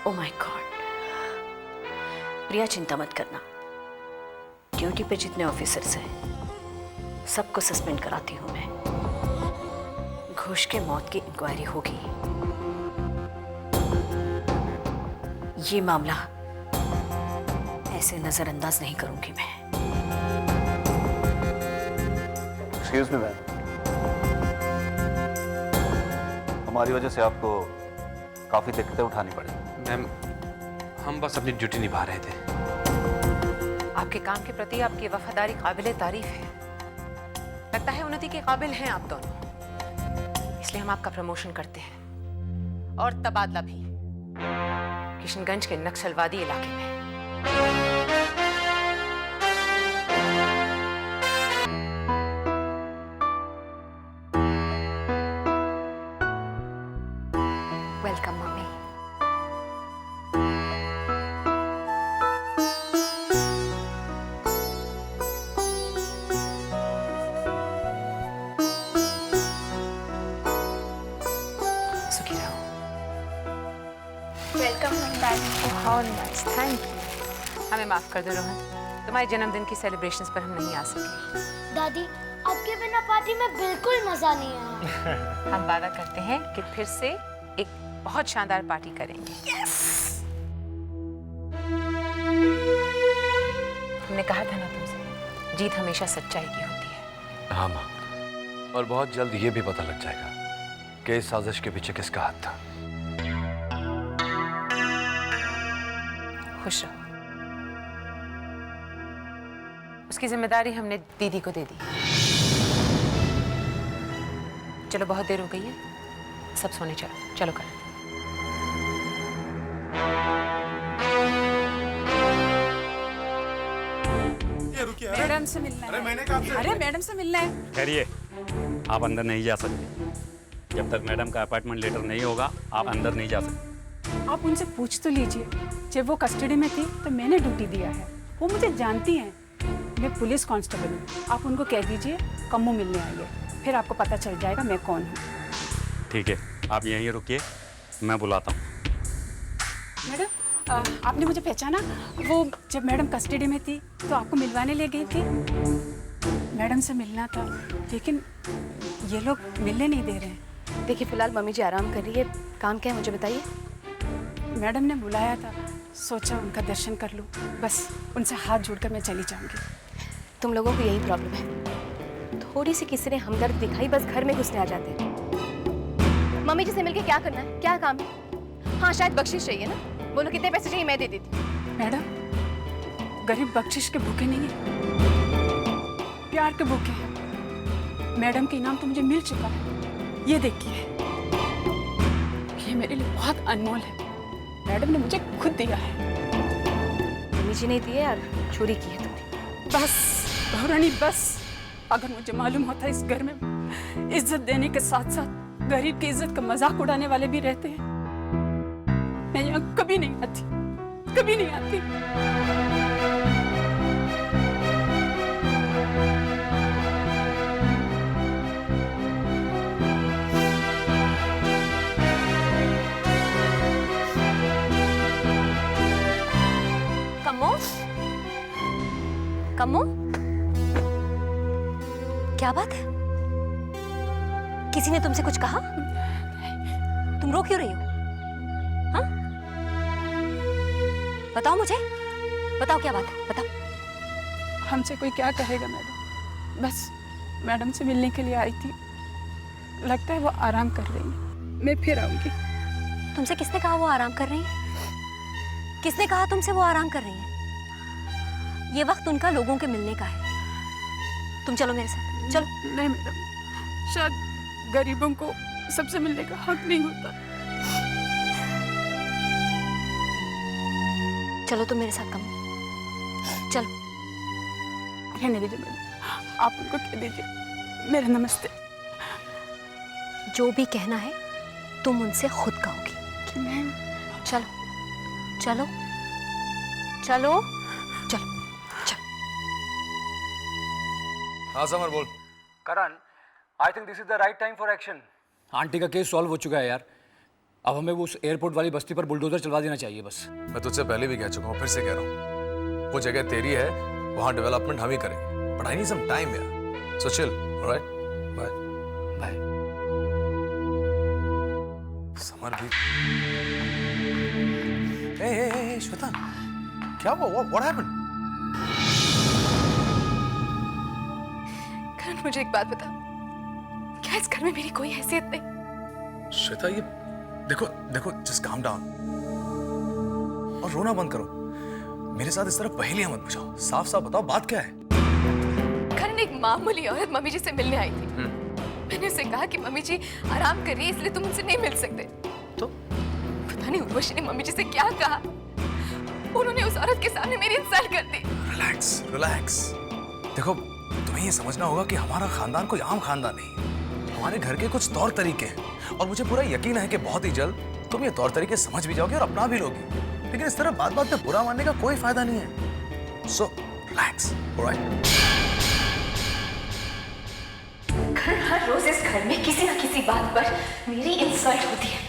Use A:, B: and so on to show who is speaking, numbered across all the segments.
A: Oh my God. प्रिया चिंता मत करना, ड्यूटी पे जितने ऑफिसर्स हैं सबको सस्पेंड कराती हूँ मैं। घोष के मौत की इंक्वायरी होगी। ये मामला ऐसे नजरअंदाज नहीं करूंगी मैं।
B: एक्सक्यूज मी मैम, हमारी वजह से आपको काफी दिक्कतें उठानी पड़ी।
C: मैम, हम बस अपनी ड्यूटी निभा रहे थे।
D: आपके काम के प्रति आपकी वफादारी काबिले तारीफ है। लगता है उन्नति के काबिल हैं आप दोनों, इसलिए हम आपका प्रमोशन करते हैं और तबादला भी किशनगंज के नक्सलवादी इलाके में।
E: Welcome mummy.
D: सुखी रहो।
E: Welcome daddy. How nice, thank you.
D: हमें माफ कर दो रोहन, तुम्हारे जन्मदिन की सेलिब्रेशंस पर हम नहीं आ सके।
F: दादी, आपके बिना पार्टी में बिल्कुल मजा नहीं आया।
D: हम वादा करते हैं कि फिर से एक बहुत शानदार पार्टी करेंगे। हमने कहा था ना तुमसे, जीत हमेशा सच्चाई की होती है।
C: हाँ माँ, और बहुत जल्द ये भी पता लग जाएगा कि इस साजिश के पीछे किसका हाथ था।
D: खुश रहो। उसकी जिम्मेदारी हमने दीदी को दे दी। चलो, बहुत देर हो गई है, सब सोने चलो। चलो कर।
G: मैडम से मिलना है। अरे मैडम से मिलना है।
H: ठहरिए, आप अंदर नहीं जा सकते। जब तक मैडम का अपॉइंटमेंट लेटर नहीं होगा आप अंदर नहीं जा सकते।
G: आप उनसे पूछ तो लीजिए, जब वो कस्टडी में थी तो मैंने ड्यूटी दिया है। वो मुझे जानती हैं, मैं पुलिस कांस्टेबल हूँ। आप उनको कह दीजिए कम्मू मिलने आइए, फिर आपको पता चल जाएगा मैं कौन हूँ।
H: ठीक है, आप यहीं रुकिए, मैं बुलाता हूँ।
G: मैडम, आपने मुझे पहचाना? वो जब मैडम कस्टडी में थी तो आपको मिलवाने ले गई थी। मैडम से मिलना था, लेकिन ये लोग मिलने नहीं दे रहे हैं।
E: देखिए, फिलहाल मम्मी जी आराम कर रही है। काम क्या है मुझे बताइए।
G: मैडम ने बुलाया था, सोचा उनका दर्शन कर लूं। बस उनसे हाथ जोड़कर मैं चली जाऊंगी।
E: तुम लोगों को यही प्रॉब्लम है, थोड़ी सी किसी ने हमदर्द दिखाई बस घर में घुसने आ जाते हैं। मम्मी जी से मिलके क्या करना है, क्या काम है? हाँ, शायद बख्शिश चाहिए ना, बोलो कितने पैसे चाहिए, मैं दे देती।
G: मैडम, गरीब बख्शिश के भूखे नहीं है, प्यार के भूखे हैं। मैडम के इनाम तो मुझे मिल चुका है, ये देखिए, ये मेरे लिए बहुत अनमोल है। मैडम ने मुझे खुद दिया है।
E: मम्मी जी ने दिए यार, चोरी की है तुमने।
G: बस बहुरानी, बस अगर मुझे मालूम होता इस घर में इज्जत देने के साथ साथ गरीब की इज्जत का मजाक उड़ाने वाले भी रहते हैं, मैं यहाँ कभी नहीं आती, कभी नहीं आती।
E: कम्मो, कम्मो, क्या बात है? किसी ने तुमसे कुछ कहा? तुम रो क्यों रही हो? हाँ? बताओ मुझे, बताओ क्या बात है, बताओ।
G: हमसे कोई क्या कहेगा मैडम, बस मैडम से मिलने के लिए आई थी। लगता है वो आराम कर रही है, मैं फिर आऊंगी।
E: तुमसे किसने कहा वो आराम कर रही है? किसने कहा तुमसे वो आराम कर रही है? ये वक्त उनका लोगों के मिलने का है। तुम चलो मेरे साथ, चलो।
G: नहीं मैडम, शायद गरीबों को सबसे मिलने का हक नहीं होता।
E: चलो तुम मेरे साथ, कम चलो।
G: रहने दीजिए मैडम, आप उनको कह दीजिए मेरा नमस्ते।
E: जो भी कहना है तुम उनसे खुद कहोगी।
G: कि मैम,
E: चलो चलो चलो चलो चलो।
I: हाँ समर बोल।
J: Karan, I think this is the right time for action.
I: Aunty का केस सॉल्व हो चुका है यार, अब हमें वो उस एयरपोर्ट वाली बस्ती पर बुलडोजर चलवा देना चाहिए बस।
J: मैं तुझसे पहले भी कह चुका हूँ, फिर से कह रहा हूँ, वो जगह तेरी है, वहाँ डेवलपमेंट हम ही करेंगे, but I need some time यार, so chill, alright, bye
I: bye.
J: Summer भी। हे श्वेता, क्या हुआ? What happened?
E: करण मुझे एक बात बता, क्या इस घर में मेरी कोई हैसियत नहीं?
J: श्वेता ये देखो देखो, जस्ट काम डाउन और रोना बंद करो। मेरे साथ इस तरह पहेलियां मत बुझाओ, साफ साफ बताओ बात क्या है।
E: करण एक मामूली औरत मम्मी जी से मिलने आई थी। मैंने उसे कहा कि मम्मी जी आराम कर रही है इसलिए तुम उनसे नहीं मिल सकते।
J: तो
E: पता नहीं उर्वशी ने मम्मी जी से क्या कहा, उन्होंने उस औरत के सामने मेरी इंसल्ट कर दी।
J: Relax relax. देखो तुम्हें ये समझना होगा कि हमारा खानदान कोई आम खानदान नहीं, हमारे घर के कुछ तौर तरीके हैं और मुझे पूरा यकीन है कि बहुत ही जल्द तुम ये तौर तरीके समझ भी जाओगे और अपना भी लोगे। लेकिन इस तरह बात बात पे बुरा मानने का कोई फायदा नहीं है। So relax, alright?
E: हर रोज इस घर में किसी न किसी बात पर मेरी इंसल्ट होती है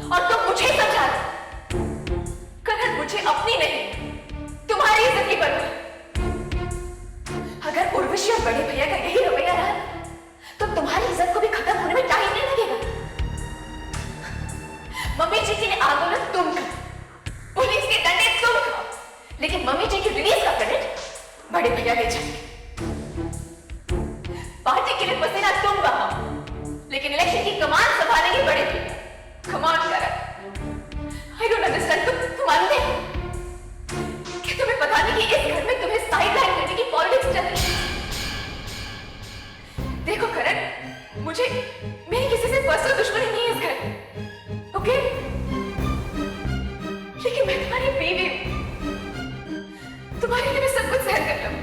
E: और तुम मुझे समझा दो। करण मुझे अपनी नहीं तुम्हारी इज्जत की परवाह। अगर उर्वशी और बड़े भैया का यही रवैया रहा तो तुम्हारी इज्जत को भी खत्म होने में टाइम नहीं लगेगा। मम्मी जी के लिए आंदोलन तुम करो, पुलिस के डंडे तुम खाओ, लेकिन मम्मी जी की रिलीज का क्रेडिट बड़े भैया ले जाएंगे। पार्टी के लिए पसीना तुम बहाओ, लेकिन इलेक्शन की कमान संभालेंगे बड़े भैया। कमान करा। I don't understand, तुम अंधे हो? क्या तुम्हें पता नहीं कि इस घर में तुम्हें साइडलाइन करने की पॉलिटिक्स चल रही है? देखो करण, मुझे मेरी किसी से पर्सनल दुश्मनी नहीं है इस घर में, ओके? लेकिन मैं तुम्हारी बीवी हूं, तुम्हारे लिए मैं सब कुछ सहन कर लूं,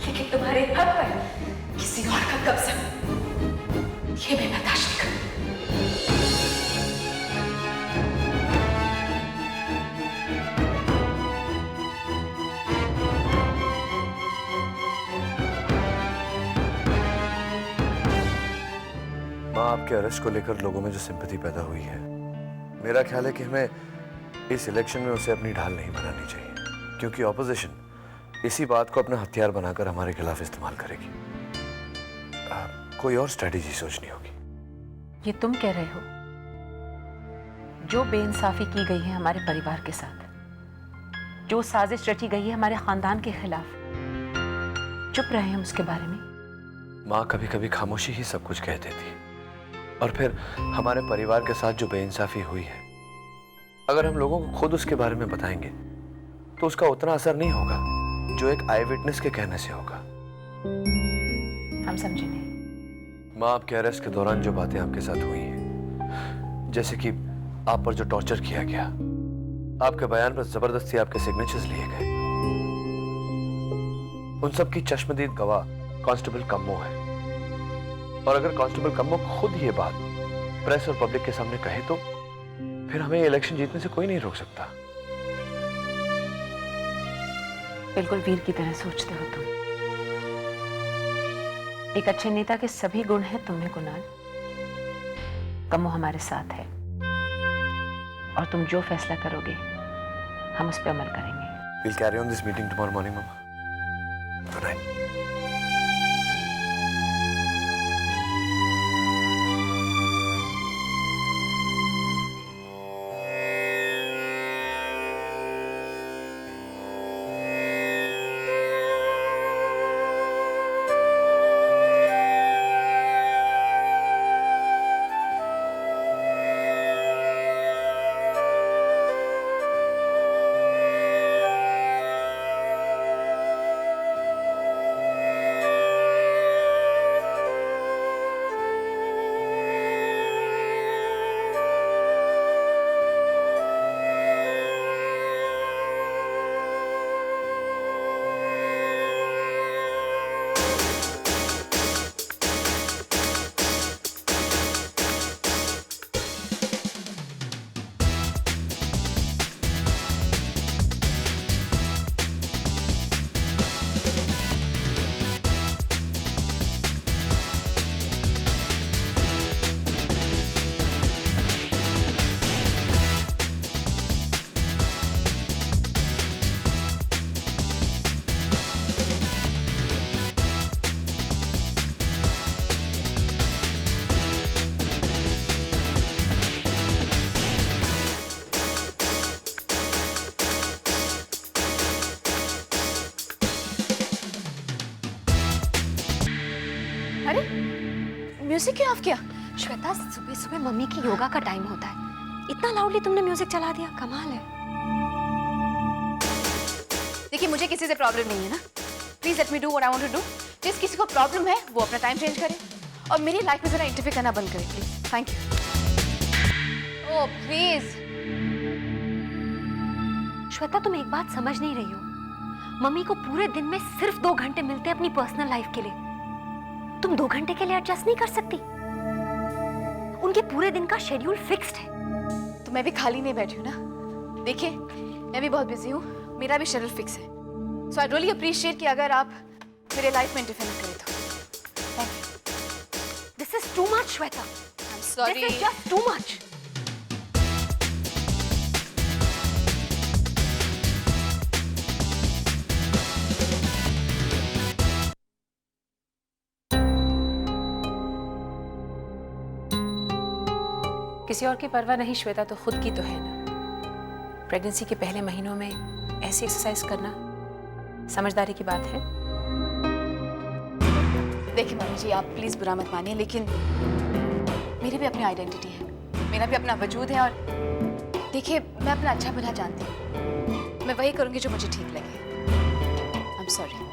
E: लेकिन तुम्हारे हक पर किसी और का कब्जा ये मैं बर्दाश्त नहीं करूं।
C: आपके अरेस्ट को लेकर लोगों में जो सिंपैथी पैदा हुई है, मेरा ख्याल है कि हमें इस इलेक्शन में उसे अपनी ढाल नहीं बनानी चाहिए, क्योंकि ऑपोजिशन इसी बात को अपना हथियार बनाकर हमारे खिलाफ इस्तेमाल करेगी। कोई और स्ट्रेटेजी सोचनी होगी।
D: ये तुम कह रहे हो? जो बेइंसाफी की गई है हमारे परिवार के साथ, जो साजिश रची गई है हमारे खानदान के खिलाफ, चुप रहे हम उसके बारे में?
C: माँ कभी कभी खामोशी ही सब कुछ कह देती, और फिर हमारे परिवार के साथ जो बेइंसाफी हुई है, अगर हम लोगों को खुद उसके बारे में बताएंगे तो उसका उतना असर नहीं होगा जो एक आई विटनेस के कहने से होगा।
D: हम समझे नहीं।
C: माँ, आपके अरेस्ट के दौरान जो बातें आपके साथ हुई हैं, जैसे कि आप पर जो टॉर्चर किया गया, आपके बयान पर जबरदस्ती आपके सिग्नेचर्स लिए गए, उन सब की चश्मदीद गवाह कांस्टेबल कम्मो है। और अगर कांस्टेबल कम्मो खुद ये बात प्रेस और पब्लिक के सामने कहे तो फिर हमें इलेक्शन जीतने से कोई नहीं रोक सकता।
D: बिल्कुल वीर की तरह सोचते हो तुम। एक अच्छे नेता के सभी गुण हैं तुम में कुणाल। कम्मो हमारे साथ है और तुम जो फैसला करोगे हम उस पर अमल करेंगे।
C: We'll carry on this meeting tomorrow morning, Mama. Good night.
E: Music क्यों ऑफ किया?
K: श्वेता, सुबह सुबह मम्मी की योगा का टाइम होता है, इतना लाउडली तुमने म्यूजिक चला दिया, कमाल है।
E: देखिए, मुझे किसी से प्रॉब्लम नहीं है ना। Please let me do what I want to do. जिस किसी को प्रॉब्लम है वो अपना टाइम चेंज करे और मेरी लाइफ में जरा इंटरफेयर करना बंद करे please. Thank you. Oh please.
K: Shweta, तुम एक बात समझ नहीं रही हो, मम्मी को पूरे दिन में सिर्फ 2 घंटे मिलते हैं अपनी पर्सनल लाइफ के लिए। तुम 2 घंटे के लिए एडजस्ट नहीं कर सकती? उनके पूरे दिन का शेड्यूल फिक्स्ड है।
E: तो मैं भी खाली नहीं बैठी हूँ ना। देखिए, मैं भी बहुत बिजी हूँ, मेरा भी शेड्यूल फिक्स है। सो आई रियली अप्रिशिएट कि अगर आप मेरे लाइफ में इंटरफेयर करें तो। Thank you.
K: This is too much Shweta.
E: I am sorry.
K: This is just too much.
D: किसी और की परवाह नहीं श्वेता, तो खुद की तो है ना। प्रेगनेंसी के पहले महीनों में ऐसी एक्सरसाइज करना समझदारी की बात है।
E: देखिए मम्मी जी, आप प्लीज बुरा मत मानिए, लेकिन मेरी भी अपनी आइडेंटिटी है, मेरा भी अपना वजूद है। और देखिए, मैं अपना अच्छा भला जानती हूँ, मैं वही करूँगी जो मुझे ठीक लगे। I am sorry.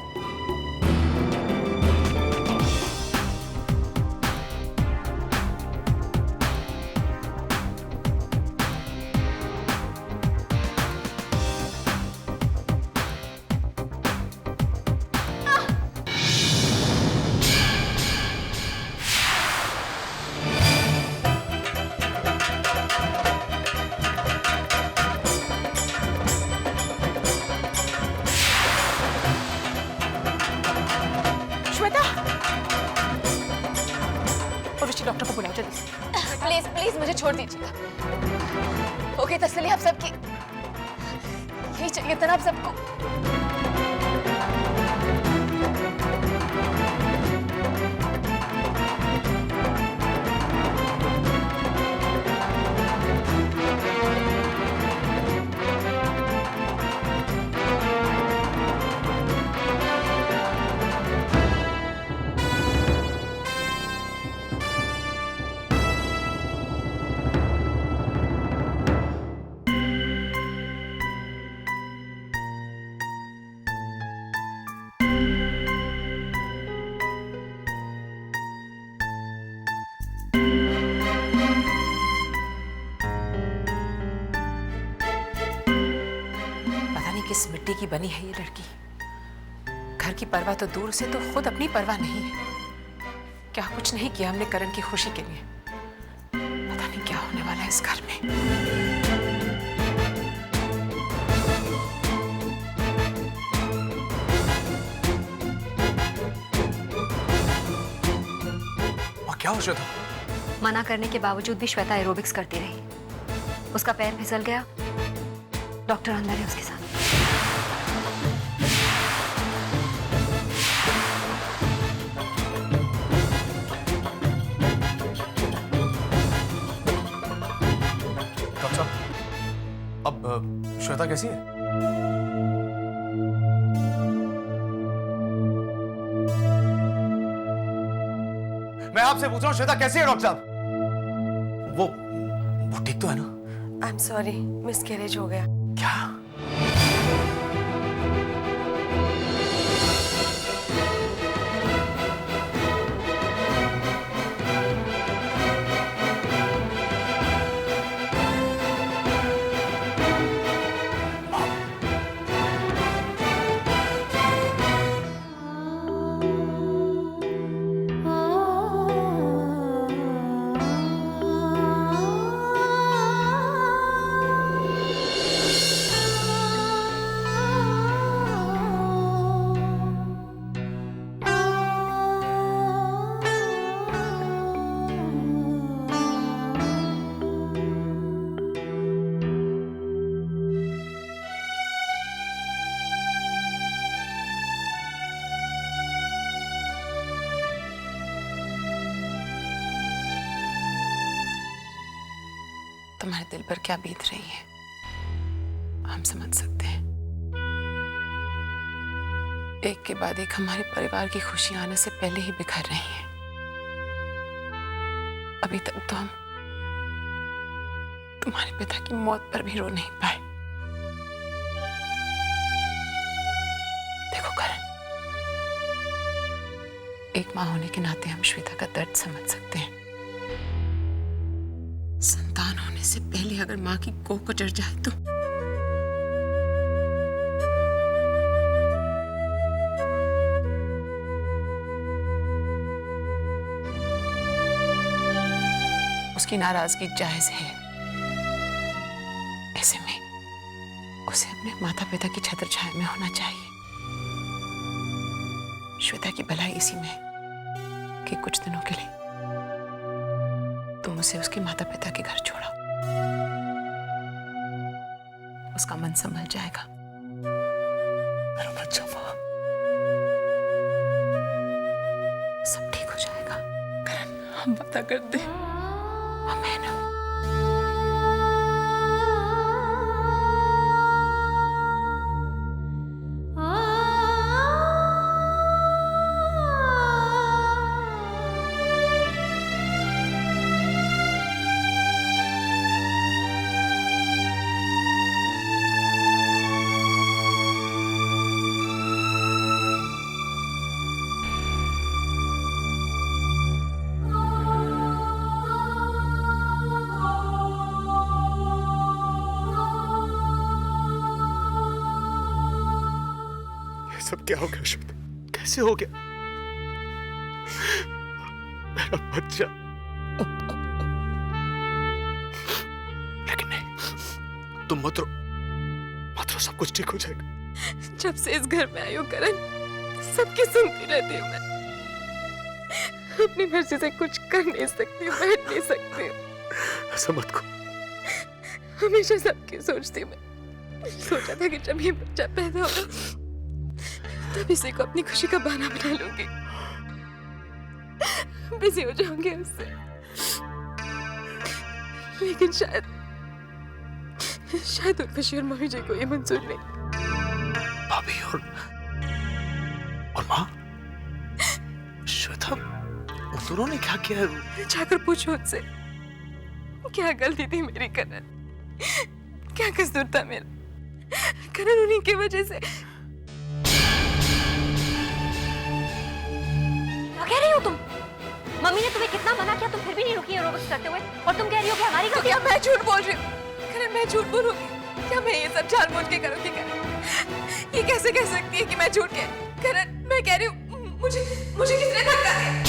D: डॉक्टर को बुलाओ जल्दी।
E: प्लीज प्लीज मुझे छोड़ दीजिएगा। ओके, तसल्ली आप सबकी यही चाहिए था ना आप सबको।
D: किस मिट्टी की बनी है ये लड़की। घर की परवाह तो दूर से, तो खुद अपनी परवाह नहीं है। क्या कुछ नहीं किया हमने करण की खुशी के लिए। पता नहीं क्या होने वाला है इस घर में।
J: और क्या हो श्वेता?
K: मना करने के बावजूद भी श्वेता एरोबिक्स करती रही। उसका पैर फिसल गया, डॉक्टर अंदर है उसके साथ।
J: अब श्वेता कैसी है? मैं आपसे पूछ रहा हूँ, श्वेता कैसी है डॉक्टर साहब? वो ठीक तो है ना?
L: आई एम सॉरी, मिसकैरेज हो गया।
J: क्या?
D: तुम्हारे दिल पर क्या बीत रही है हम समझ सकते हैं। एक के बाद एक हमारे परिवार की खुशियां आने से पहले ही बिखर रही हैं। अभी तक तो हम तुम्हारे पिता की मौत पर भी रो नहीं पाए। देखो करण, एक मां होने के नाते हम श्वेता का दर्द समझ सकते हैं। संतान होने से पहले अगर मां की कोख कचर जाए तो उसकी नाराजगी जायज है। ऐसे में उसे अपने माता पिता की छत्र छाया में होना चाहिए। श्वेता की भलाई इसी में है कि कुछ दिनों के लिए तुम उसे उसके माता पिता के घर छोड़ो। उसका मन संभल जाएगा।
J: मेरा बच्चा माँ,
D: सब ठीक हो जाएगा।
G: करण, हम पता करते हैं।
D: मैं ना
J: सब क्या हो गया श्वेता? कैसे हो गया? मेरा बच्चा। लेकिन नहीं, तुम मत रो, सब कुछ ठीक हो जाएगा।
L: जब से इस घर में आई हूँ करण, सबकी सुनती रहती हूँ मैं। अपनी मर्जी से कुछ कर नहीं सकती हूँ, बैठ नहीं सकती हूँ।
J: ऐसा मत करो।
L: हमेशा सबकी सोचती हूँ मैं। सोचा था कि जब ये बच्चा पैदा होगा तब इसी को अपनी खुशी का बहाना बना लूंगी, बिजी हो जाऊंगी उससे। लेकिन शायद खुशी और मम्मी जी को ये मंजूर नहीं।
J: भाभी और माँ, श्वेता, उन दोनों ने क्या किया है?
L: जाकर पूछो उनसे, क्या गलती थी मेरी करण? क्या कसूर था मेरा? करण, उन्हीं की वजह से।
K: कह रही हो तुम? मम्मी ने तुम्हें कितना मना किया, तुम फिर भी नहीं रुकी रोबोट्स करते हुए, और तुम कह रही हो कि हमारी
L: तो क्या मैं झूठ बोल रही हूँ? करण, मैं झूठ बोलूंगी? क्या मैं ये सब जानबूझ के करूंगी? करण, ये कैसे कह सकती है कि मैं झूठ कह? करण, मैं कह रही हूँ, मुझे किसने धक्का दिया?